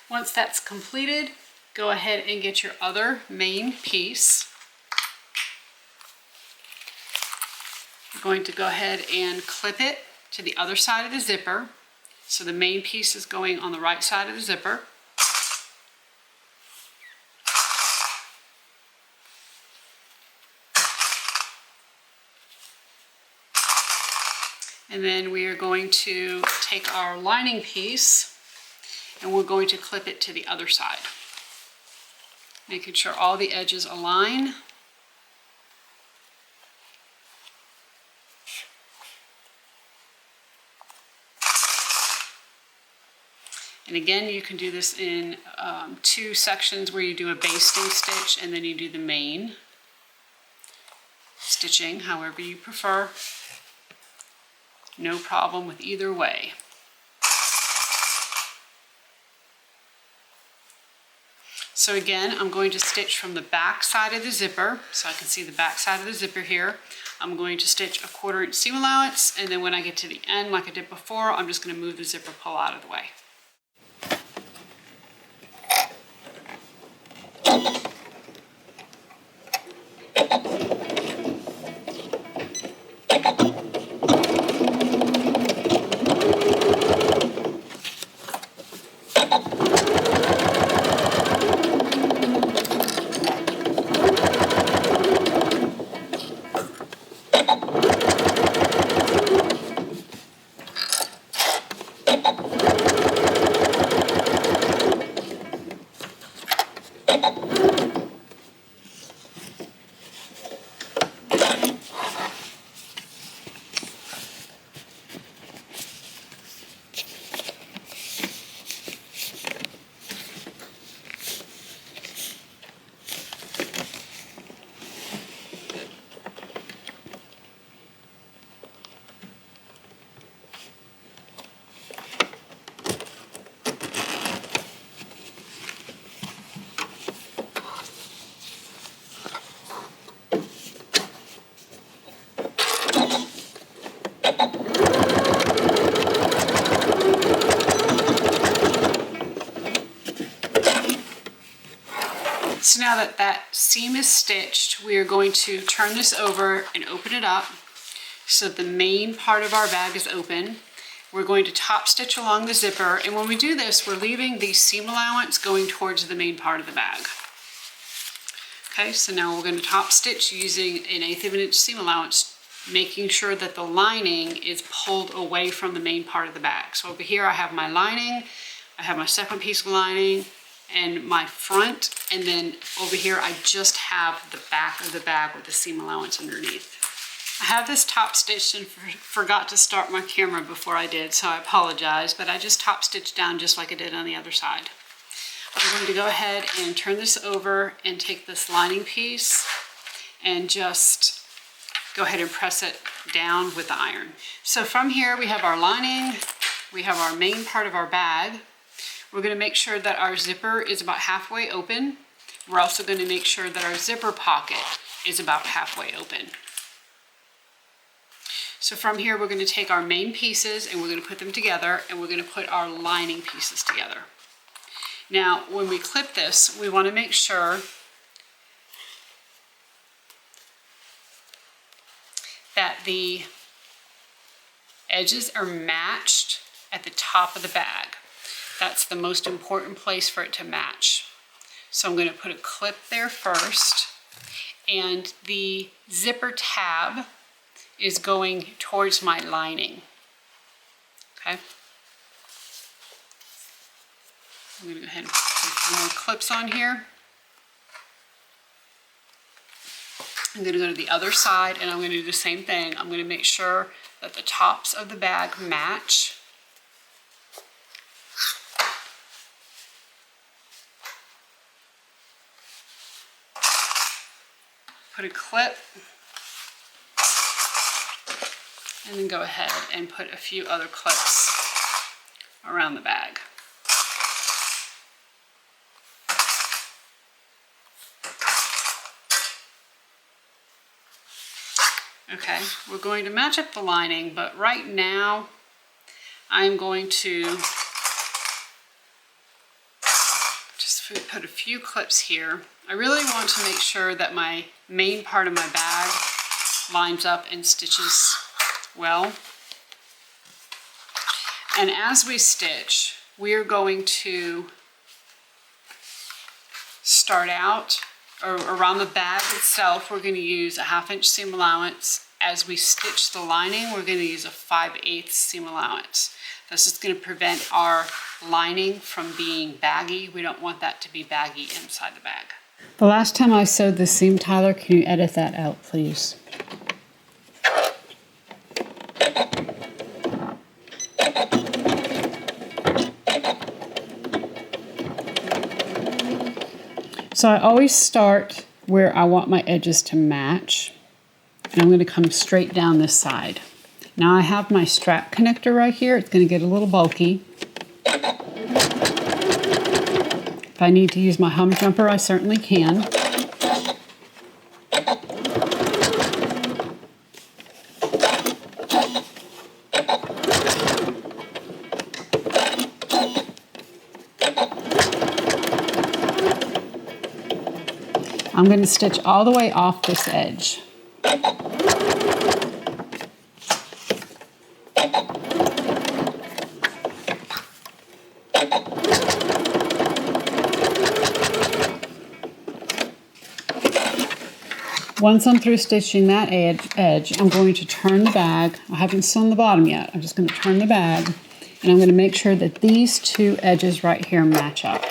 Once that's completed, go ahead and get your other main piece. You're going to go ahead and clip it to the other side of the zipper. So the main piece is going on the right side of the zipper. And then we are going to take our lining piece and we're going to clip it to the other side, making sure all the edges align. And again, you can do this in 2 sections where you do a basting stitch and then you do the main stitching, however you prefer. No problem with either way. So again, I'm going to stitch from the back side of the zipper, so I can see the back side of the zipper here. I'm going to stitch a 1/4 inch seam allowance, and then when I get to the end, like I did before, I'm just going to move the zipper pull out of the way. So now that that seam is stitched, we are going to turn this over and open it up so the main part of our bag is open. We're going to top stitch along the zipper, and when we do this, we're leaving the seam allowance going towards the main part of the bag. Okay, so now we're going to top stitch using an 1/8 of an inch seam allowance, making sure that the lining is pulled away from the main part of the bag. So over here I have my lining, I have my second piece of lining, and my front, and then over here I just have the back of the bag with the seam allowance underneath. I have this top stitched and forgot to start my camera before I did, so I apologize, but I just top stitched down just like I did on the other side. I'm going to go ahead and turn this over and take this lining piece and just go ahead and press it down with the iron. So from here we have our lining, we have our main part of our bag. We're going to make sure that our zipper is about halfway open. We're also going to make sure that our zipper pocket is about halfway open. So from here, we're going to take our main pieces and we're going to put them together, and we're going to put our lining pieces together. Now, when we clip this, we want to make sure that the edges are matched at the top of the bag. That's the most important place for it to match. So I'm going to put a clip there first, and the zipper tab is going towards my lining. Okay. I'm going to go ahead and put some more clips on here. I'm going to go to the other side, and I'm going to do the same thing. I'm going to make sure that the tops of the bag match. Put a clip, and then go ahead and put a few other clips around the bag. Okay, we're going to match up the lining, but right now I'm going to just put a few clips here. I really want to make sure that my main part of my bag lines up and stitches well. And as we stitch, we are going to start out, or around the bag itself, we're going to use a 1/2 inch seam allowance. As we stitch the lining, we're going to use a 5/8 seam allowance. This is going to prevent our lining from being baggy. We don't want that to be baggy inside the bag. The last time I sewed the seam, Tyler, can you edit that out, please? So I always start where I want my edges to match, and I'm going to come straight down this side. Now I have my strap connector right here. It's going to get a little bulky. If I need to use my hum jumper, I certainly can. I'm going to stitch all the way off this edge. Once I'm through stitching that edge, I'm going to turn the bag. I haven't sewn the bottom yet. I'm just going to turn the bag, and I'm going to make sure that these two edges right here match up.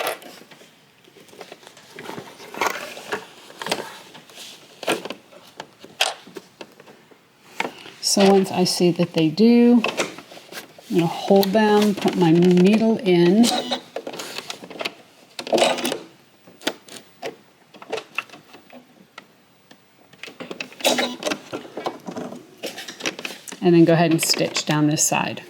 So once I see that they do, I'm going to hold them, put my needle in, and then go ahead and stitch down this side.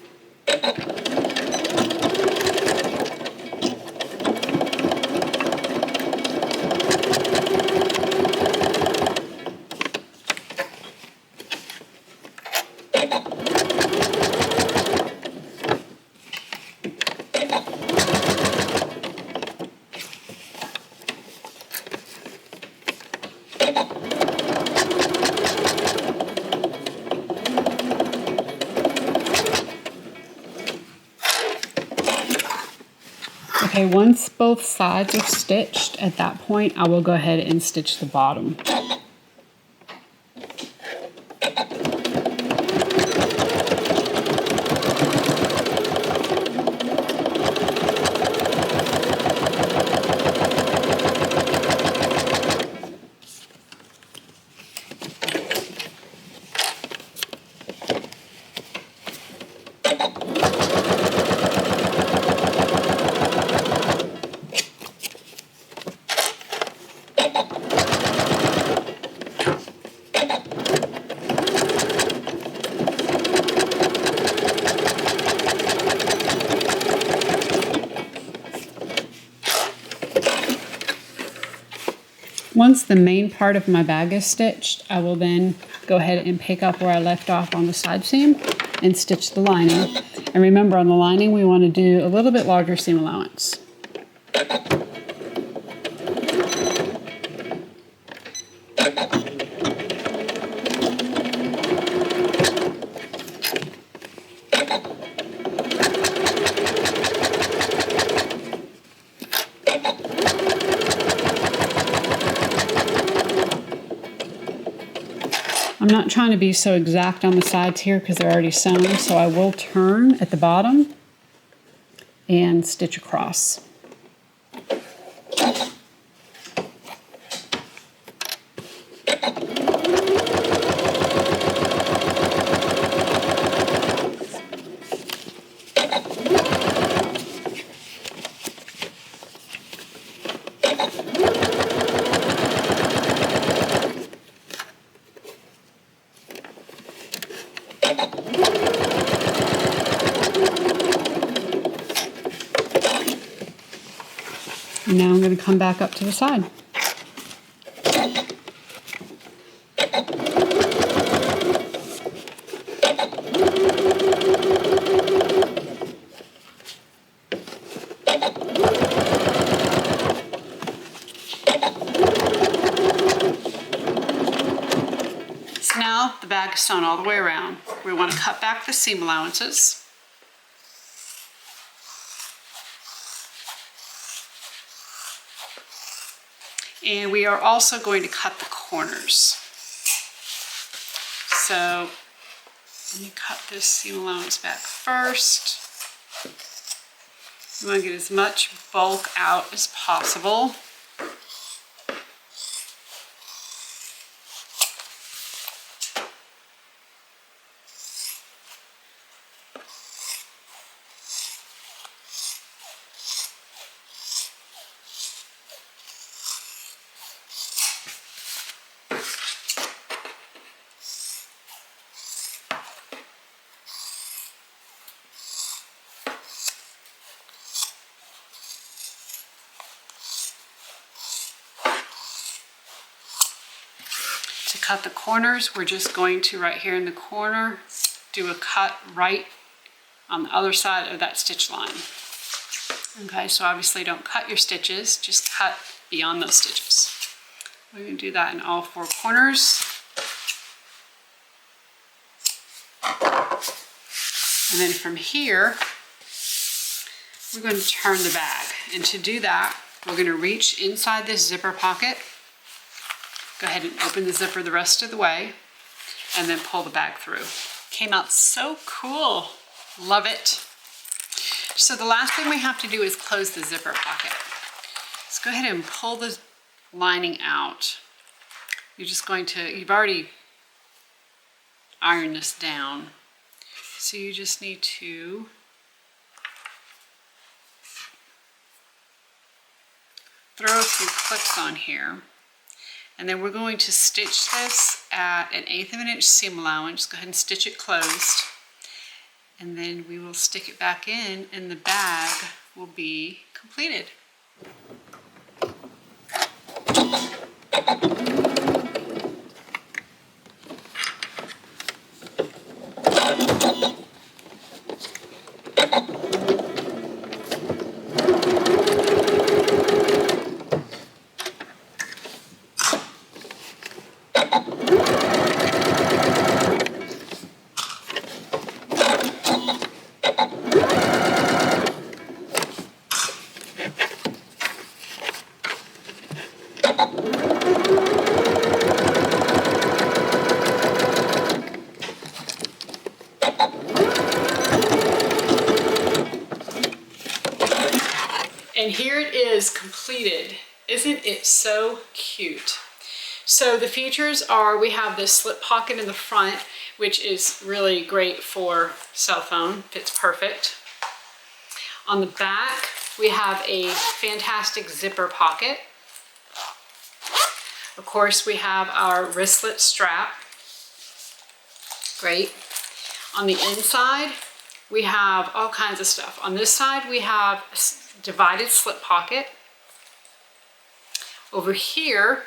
Okay, once both sides are stitched, at that point I will go ahead and stitch the bottom. Once the main part of my bag is stitched, I will then go ahead and pick up where I left off on the side seam and stitch the lining. And remember, on the lining, we want to do a little bit larger seam allowance. I'm not trying to be so exact on the sides here because they're already sewn, so I will turn at the bottom and stitch across. And now I'm going to come back up to the side. So now the bag is sewn all the way around. We want to cut back the seam allowances. And we are also going to cut the corners. So let me cut this seam allowance back first. We want to get as much bulk out as possible. To cut the corners, we're just going to, right here in the corner, do a cut right on the other side of that stitch line. Okay, so obviously don't cut your stitches, just cut beyond those stitches. We're going to do that in all four corners. And then from here, we're going to turn the bag. And to do that, we're going to reach inside this zipper pocket. Go ahead and open the zipper the rest of the way and then pull the bag through. Came out so cool. Love it. So the last thing we have to do is close the zipper pocket. Let's go ahead and pull the lining out. You've already ironed this down. So you just need to throw a few clips on here. And then we're going to stitch this at 1/8 of an inch seam allowance. Go ahead and stitch it closed. And then we will stick it back in and the bag will be completed. And here it is completed. Isn't it so cute? So the features are, we have this slip pocket in the front, which is really great for cell phone, fits perfect. On the back, we have a fantastic zipper pocket. Of course, we have our wristlet strap. Great. On the inside, we have all kinds of stuff. On this side, we have a divided slip pocket. Over here,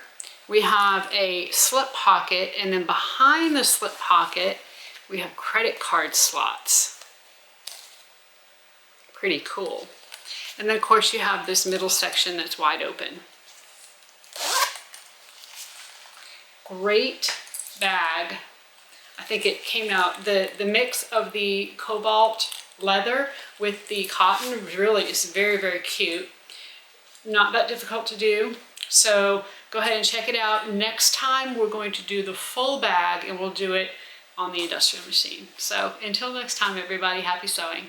we have a slip pocket, and then behind the slip pocket, we have credit card slots. Pretty cool. And then of course you have this middle section that's wide open. Great bag. I think it came out, the mix of the cobalt leather with the cotton really is very, very cute. Not that difficult to do. So go ahead and check it out. Next time we're going to do the full bag, and we'll do it on the industrial machine. So until next time, everybody, happy sewing.